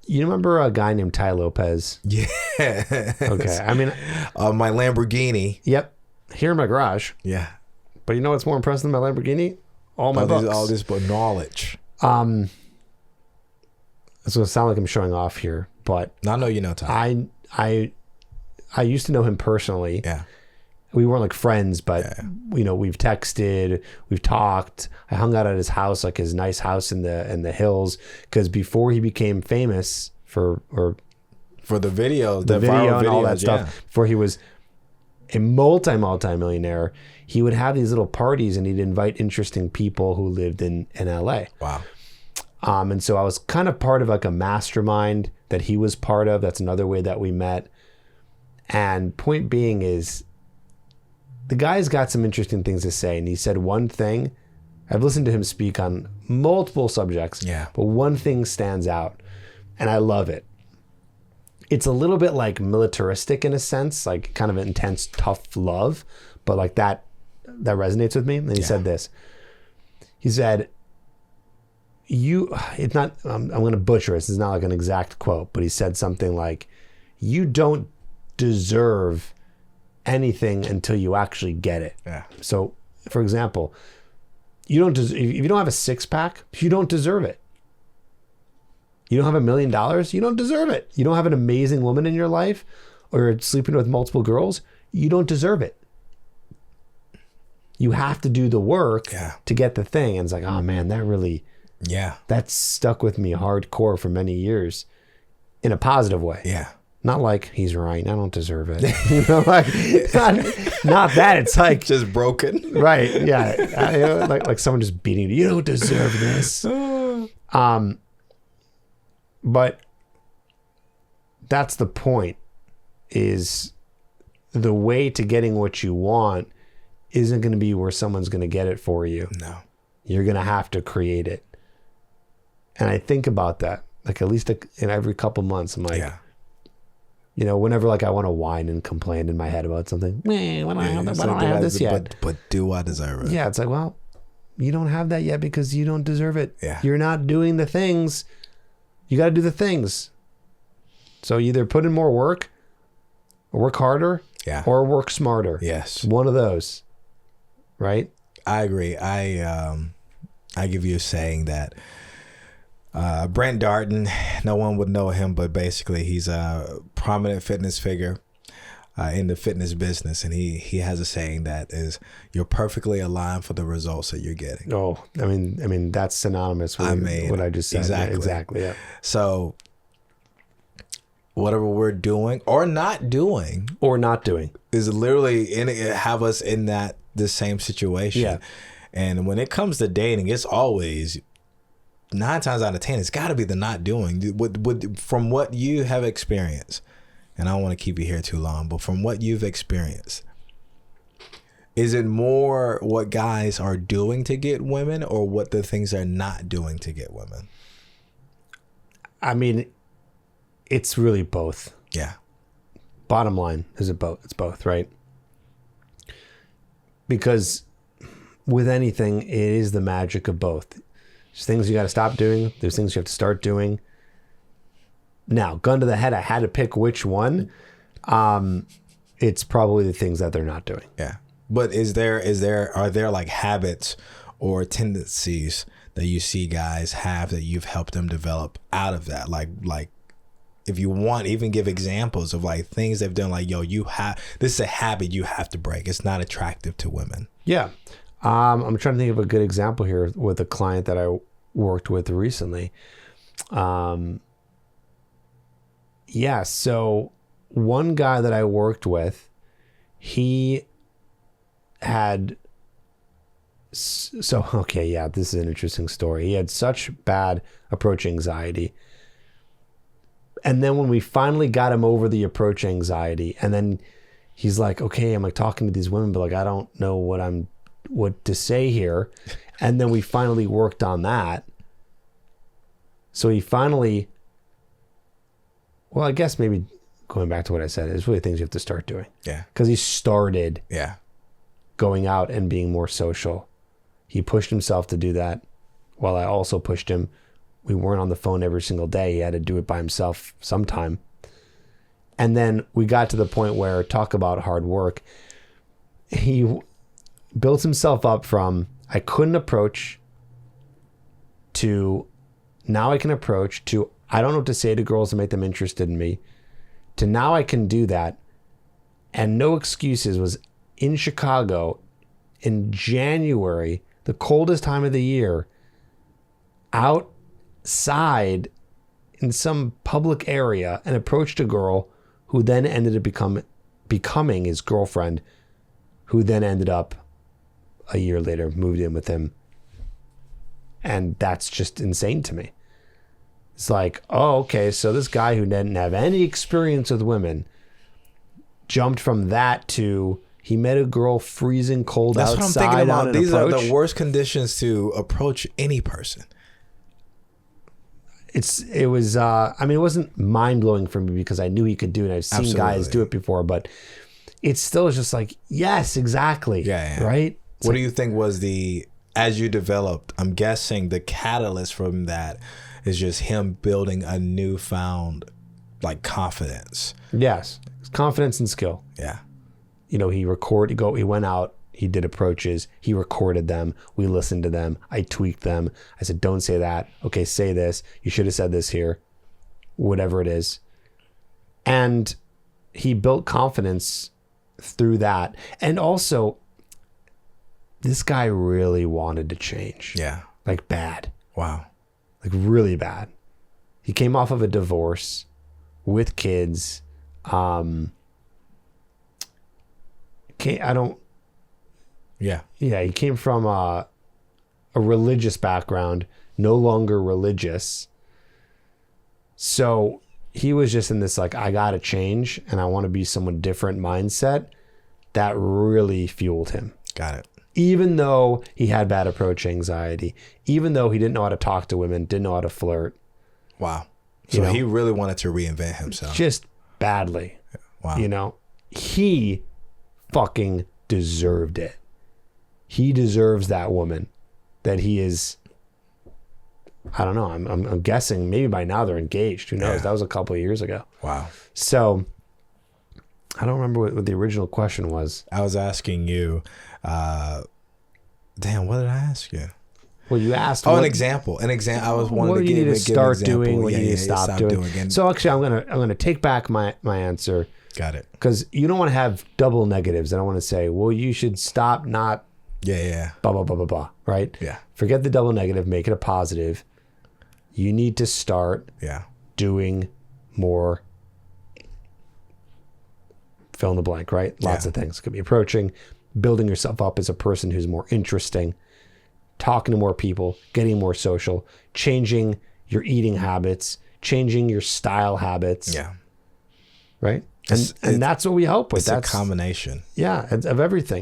You remember a guy named Tai Lopez? Yeah. Okay. I mean, my Lamborghini. yep. Here in my garage. Yeah. But you know what's more impressive than my Lamborghini? All my books. All this but knowledge. It's going to sound like I'm showing off here, but I know you know Tom. I used to know him personally. Yeah. We weren't like friends, but you know, we've texted, we've talked. I hung out at his house, like his nice house in the hills, because before he became famous for the video, the video and videos, all that stuff, before he was a multi-millionaire, he would have these little parties and he'd invite interesting people who lived in LA. Wow. And so I was kind of part of like a mastermind that he was part of. That's another way that we met. And point being is, the guy's got some interesting things to say. And he said one thing. I've listened to him speak on multiple subjects, but one thing stands out, and I love it. It's a little bit like militaristic in a sense, like kind of intense, tough love, but like that resonates with me. And he said this. He said, it's not, I'm going to butcher it. It's not like an exact quote, but he said something like, you don't deserve anything until you actually get it. Yeah. So, for example, if you don't have a six-pack, you don't deserve it. You don't have $1 million, you don't deserve it. You don't have an amazing woman in your life, or you're sleeping with multiple girls, you don't deserve it. You have to do the work to get the thing. And it's like, oh man, that stuck with me hardcore for many years in a positive way. Yeah. Not like, he's right, I don't deserve it. You know, like, not that. It's like just broken. Right. Yeah. Like someone just beating you. You don't deserve this. But that's the point, is the way to getting what you want isn't going to be where someone's going to get it for you. No. You're going to have to create it. And I think about that, like at least in every couple months, I'm like, you know, whenever like I want to whine and complain in my head about something, why don't I have this yet? But do I deserve it? Yeah, it's like, well, you don't have that yet because you don't deserve it. Yeah. You're not doing the things. You got to do the things. So either put in more work, or work harder, or work smarter. Yes. One of those, right? I agree. I give you a saying that Brent Darden, no one would know him, but basically he's a prominent fitness figure in the fitness business, and he has a saying that is, you're perfectly aligned for the results that you're getting. Oh, I mean that's synonymous with what I just said. Exactly. Yeah. So whatever we're doing or not doing is literally have us in the same situation. Yeah. And when it comes to dating, it's always 9 times out of 10, it's got to be the not doing. From what you have experienced, and I don't want to keep you here too long, but from what you've experienced, is it more what guys are doing to get women, or what the things they're not doing to get women? I mean, it's really both. Yeah. Bottom line is it both. It's both, right? Because with anything, it is the magic of both. There's things you got to stop doing. There's things you have to start doing. Now, gun to the head, I had to pick which one. It's probably the things that they're not doing. Yeah. But are there like habits or tendencies that you see guys have that you've helped them develop out of that? Like if you want, even give examples of like things they've done, like, yo, this is a habit you have to break. It's not attractive to women. Yeah. I'm trying to think of a good example here with a client that I worked with recently. So one guy that I worked with, he had, this is an interesting story. He had such bad approach anxiety. And then when we finally got him over the approach anxiety, and then he's like, okay, I'm like talking to these women, but like, I don't know what to say here. And then we finally worked on that. So he finally, well, I guess maybe going back to what I said, it's really things you have to start doing. Yeah. Because he started Yeah. going out and being more social. He pushed himself to do that, while I also pushed him We weren't on the phone every single day. He had to do it by himself sometime. And then we got to the point where, talk about hard work. He built himself up from, I couldn't approach, to now I can approach, to I don't know what to say to girls to make them interested in me, to now I can do that. And no excuses was in Chicago in January, the coldest time of the year, outside in some public area, and approached a girl who then ended up becoming his girlfriend, who then ended up a year later moved in with him. And that's just insane to me. It's like, oh, okay, so this guy who didn't have any experience with women jumped from that to he met a girl freezing cold That's outside. That's what I'm thinking about. These approach. are the worst conditions to approach any person. It wasn't mind blowing for me because I knew he could do it. I've seen guys do it before, but it still is just like, yes, exactly. Yeah. Right. What do you think was as you developed, I'm guessing the catalyst from that is just him building a newfound like confidence. Yes. Confidence and skill. Yeah. He went out, he did approaches, he recorded them, we listened to them, I tweaked them. I said, don't say that. Okay, say this. You should have said this here. Whatever it is. And he built confidence through that. And also, this guy really wanted to change. Yeah. Like bad. Wow. Like really bad. He came off of a divorce with kids. Yeah, he came from a religious background, no longer religious. So he was just in this like, I gotta change and I want to be someone different mindset. That really fueled him. Got it. Even though he had bad approach anxiety, even though he didn't know how to talk to women, didn't know how to flirt. Wow. So he really wanted to reinvent himself. Just badly. Wow. He fucking deserved it. He deserves that woman that he is. I don't know. I'm guessing maybe by now they're engaged. Who knows? Yeah. That was a couple of years ago. Wow. So I don't remember what the original question was. I was asking you, damn, what did I ask you? Well, you asked. An example. I was wanting to give an example. What you need to start doing, what you need to stop doing. So actually, I'm gonna take back my answer. Got it. Because you don't want to have double negatives. I don't want to say, well, you should stop not. Yeah. Blah blah blah blah blah. Right. Yeah. Forget the double negative. Make it a positive. You need to start. Yeah. Doing more. Fill in the blank. Right. Lots of things. It could be approaching, building yourself up as a person who's more interesting. Talking to more people, getting more social, changing your eating habits, changing your style habits. Yeah. Right? And that's what we help with. That's a combination. Yeah, of everything.